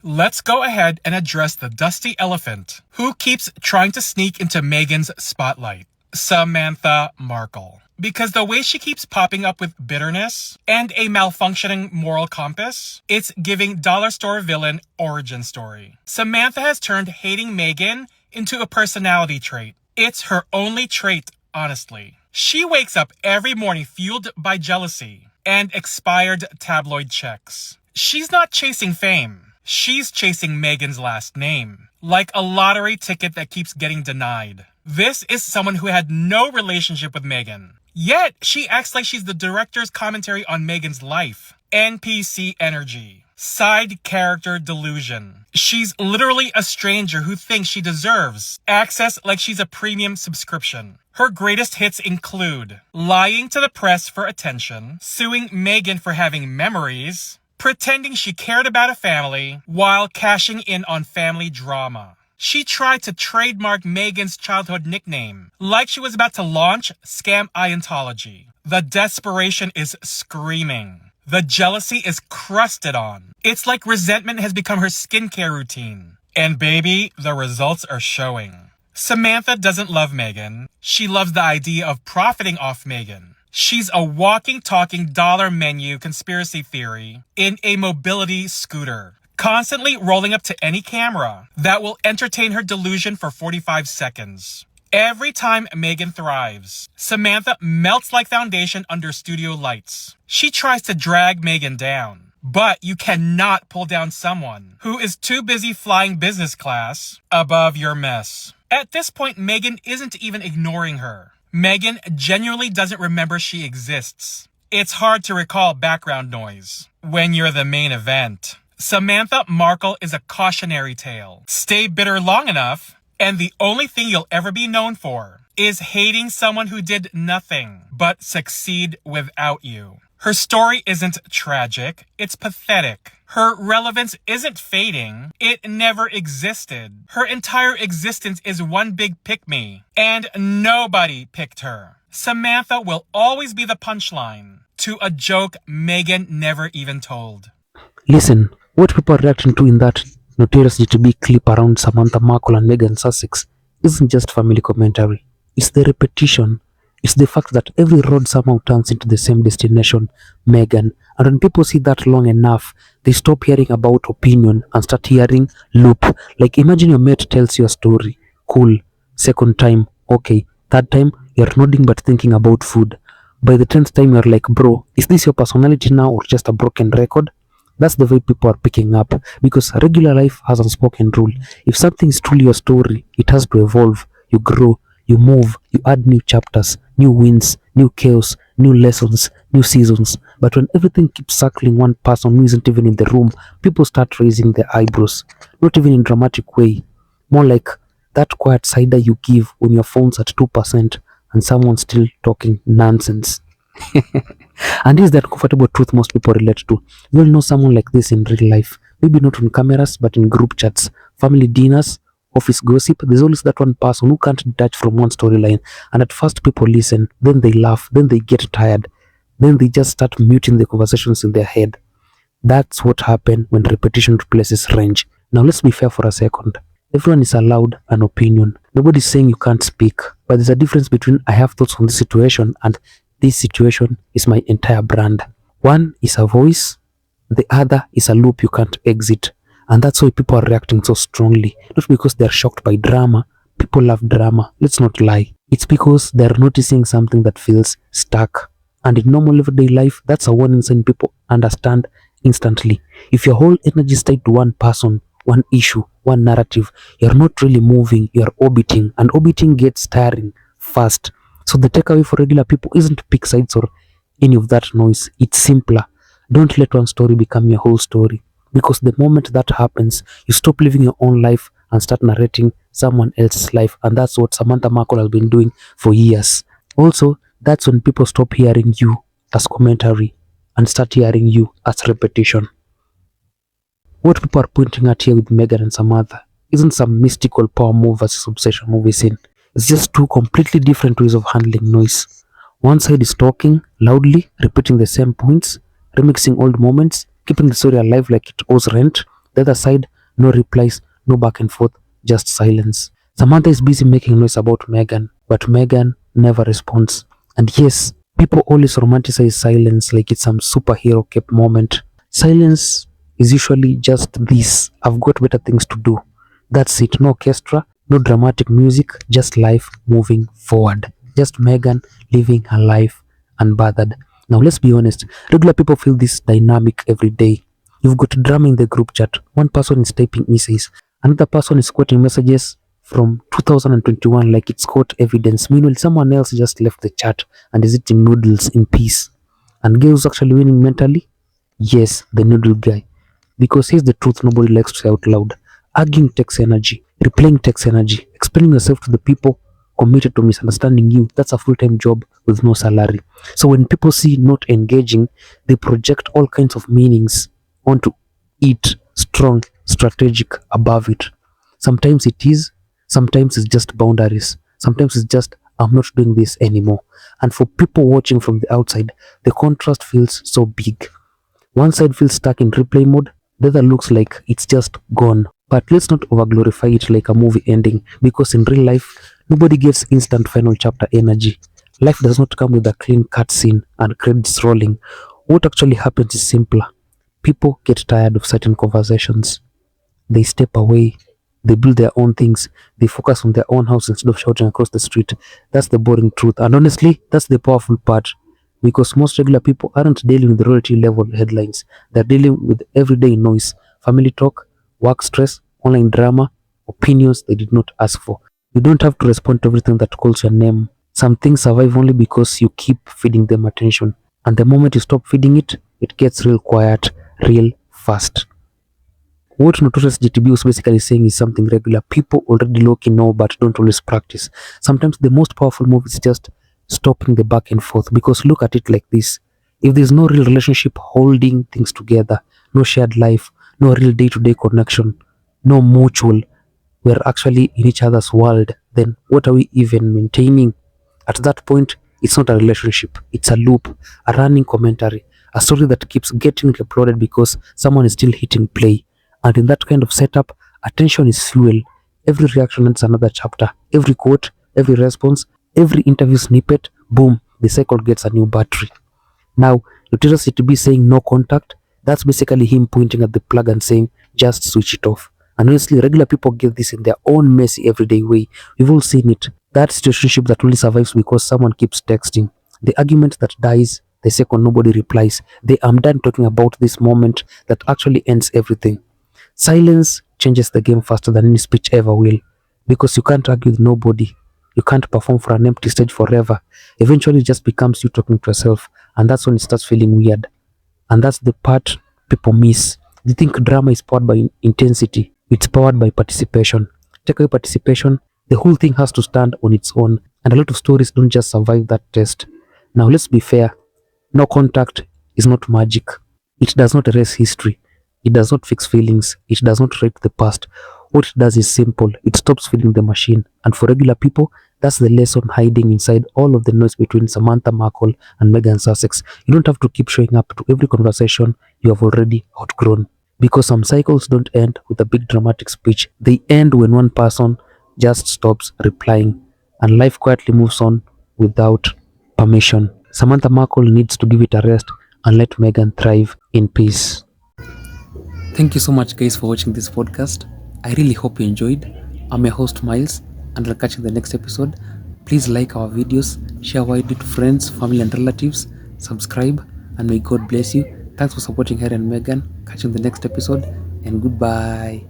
Let's go ahead and address the dusty elephant who keeps trying to sneak into Meghan's spotlight. Samantha Markle. Because the way she keeps popping up with bitterness and a malfunctioning moral compass, it's giving dollar store villain origin story. Samantha has turned hating Meghan into a personality trait. It's her only trait, honestly. She wakes up every morning fueled by jealousy and expired tabloid checks. She's not chasing fame. She's chasing Meghan's last name, like a lottery ticket that keeps getting denied. This is someone who had no relationship with Meghan. Yet, she acts like she's the director's commentary on Meghan's life. NPC energy. Side character delusion. She's literally a stranger who thinks she deserves access like she's a premium subscription. Her greatest hits include lying to the press for attention, suing Meghan for having memories, pretending she cared about a family while cashing in on family drama. She tried to trademark Meghan's childhood nickname, like she was about to launch scam Ientology. The desperation is screaming. The jealousy is crusted on. It's like resentment has become her skincare routine. And baby, the results are showing. Samantha doesn't love Meghan. She loves the idea of profiting off Meghan. She's a walking, talking dollar menu conspiracy theory in a mobility scooter, constantly rolling up to any camera that will entertain her delusion for 45 seconds. Every time Meghan thrives, Samantha melts like foundation under studio lights. She tries to drag Meghan down, but you cannot pull down someone who is too busy flying business class above your mess. At this point, Meghan isn't even ignoring her. Meghan genuinely doesn't remember she exists. It's hard to recall background noise when you're the main event. Samantha Markle is a cautionary tale. Stay bitter long enough, and the only thing you'll ever be known for is hating someone who did nothing but succeed without you. Her story isn't tragic, it's pathetic. Her relevance isn't fading, it never existed. Her entire existence is one big pick-me, and nobody picked her. Samantha will always be the punchline to a joke Meghan never even told. Listen, what people are reacting to in that Notorious Jtb clip around Samantha Markle and Meghan Sussex isn't just family commentary. It's the repetition. It's the fact that every road somehow turns into the same destination, Meghan. And when people see that long enough, they stop hearing about opinion and start hearing loop. Like imagine your mate tells you a story. Cool. Second time, okay. Third time, you're nodding but thinking about food. By the 10th time, you're like, bro, is this your personality now or just a broken record? That's the way people are picking up, because regular life has unspoken rule. If something is truly your story, it has to evolve. You grow, you move, you add new chapters, new wins, new chaos, new lessons, new seasons. But when everything keeps circling one person who isn't even in the room, people start raising their eyebrows. Not even in a dramatic way. More like that quiet side that you give when your phone's at 2% and someone's still talking nonsense. And this is the uncomfortable truth most people relate to. You all know someone like this in real life. Maybe not on cameras, but in group chats, family dinners, office gossip. There's always that one person who can't detach from one storyline. And at first people listen, then they laugh, then they get tired. Then they just start muting the conversations in their head. That's what happens when repetition replaces range. Now let's be fair for a second. Everyone is allowed an opinion. Nobody's saying you can't speak. But there's a difference between I have thoughts on this situation and this situation is my entire brand. One is a voice, the other is a loop you can't exit. And that's why people are reacting so strongly. Not because they're shocked by drama. People love drama, let's not lie. It's because they're noticing something that feels stuck. And in normal everyday life, that's a warning sign people understand instantly. If your whole energy is tied to one person, one issue, one narrative, you're not really moving, you're orbiting. And orbiting gets tiring fast. So the takeaway for regular people isn't pick sides or any of that noise. It's simpler. Don't let one story become your whole story. Because the moment that happens, you stop living your own life and start narrating someone else's life. And that's what Samantha Markle has been doing for years. Also, that's when people stop hearing you as commentary and start hearing you as repetition. What people are pointing at here with Meghan and Samantha isn't some mystical power move versus obsession movie scene. It's just two completely different ways of handling noise. One side is talking loudly, repeating the same points, remixing old moments, keeping the story alive like it owes rent. The other side No replies, no back and forth, just silence. Samantha is busy making noise about Meghan, but Meghan never responds. And yes, people always romanticize silence like it's some superhero kept moment. Silence is usually just this: I've got better things to do. That's it. No orchestra, no dramatic music, just life moving forward. Just Meghan living her life unbothered. Now let's be honest, regular people feel this dynamic every day. You've got drama in the group chat. One person is typing essays, another person is quoting messages from 2021 like it's court evidence. Meanwhile, someone else just left the chat and is eating noodles in peace. And guess who's actually winning mentally? Yes, the noodle guy. Because here's the truth nobody likes to say out loud. Arguing takes energy, replaying takes energy, explaining yourself to the people committed to misunderstanding you, that's a full-time job with no salary. So when people see not engaging, they project all kinds of meanings onto it, strong, strategic, above it. Sometimes it is, sometimes it's just boundaries, sometimes it's just I'm not doing this anymore. And for people watching from the outside, the contrast feels so big. One side feels stuck in replay mode, the other looks like it's just gone. But let's not overglorify it like a movie ending, because in real life, nobody gets instant final chapter energy. Life does not come with a clean cutscene and credits rolling. What actually happens is simpler. People get tired of certain conversations. They step away. They build their own things. They focus on their own house instead of shouting across the street. That's the boring truth. And honestly, that's the powerful part. Because most regular people aren't dealing with royalty level headlines. They're dealing with everyday noise, family talk, work stress, online drama, opinions they did not ask for. You don't have to respond to everything that calls your name. Some things survive only because you keep feeding them attention. And the moment you stop feeding it, it gets real quiet, real fast. What Notorious Jtb was basically saying is something regular people already low-key know but don't always practice. Sometimes the most powerful move is just stopping the back and forth, because look at it like this. If there's no real relationship holding things together, no shared life, no real day-to-day connection, no mutual, we're actually in each other's world, then what are we even maintaining? At that point, it's not a relationship, it's a loop, a running commentary, a story that keeps getting uploaded because someone is still hitting play. And in that kind of setup, attention is fuel. Every reaction adds another chapter. Every quote, every response, every interview snippet, boom, the cycle gets a new battery. Now, Notorious Jtb saying no contact, that's basically him pointing at the plug and saying, just switch it off. And honestly, regular people get this in their own messy everyday way. We've all seen it. That situationship that only survives because someone keeps texting. The argument that dies the second nobody replies. The I'm done talking about this moment that actually ends everything. Silence changes the game faster than any speech ever will, because you can't argue with nobody. You can't perform for an empty stage forever. Eventually it just becomes you talking to yourself, and that's when it starts feeling weird. And that's the part people miss. They think drama is powered by intensity. It's powered by participation. Take away participation, the whole thing has to stand on its own, and a lot of stories don't just survive that test. Now let's be fair. No contact is not magic. It does not erase history. It does not fix feelings. It does not write the past. What it does is simple. It stops feeding the machine. And for regular people, that's the lesson hiding inside all of the noise between Samantha Markle and Meghan Sussex. You don't have to keep showing up to every conversation you have already outgrown. Because some cycles don't end with a big dramatic speech. They end when one person just stops replying and life quietly moves on without permission. Samantha Markle needs to give it a rest and let Meghan thrive in peace. Thank you so much, guys, for watching this podcast. I really hope you enjoyed. I'm your host, Miles, and I'll catch you in the next episode. Please like our videos, share widely to friends, family, and relatives, subscribe, and may God bless you. Thanks for supporting Harry and Meghan. Catch you in the next episode, and goodbye.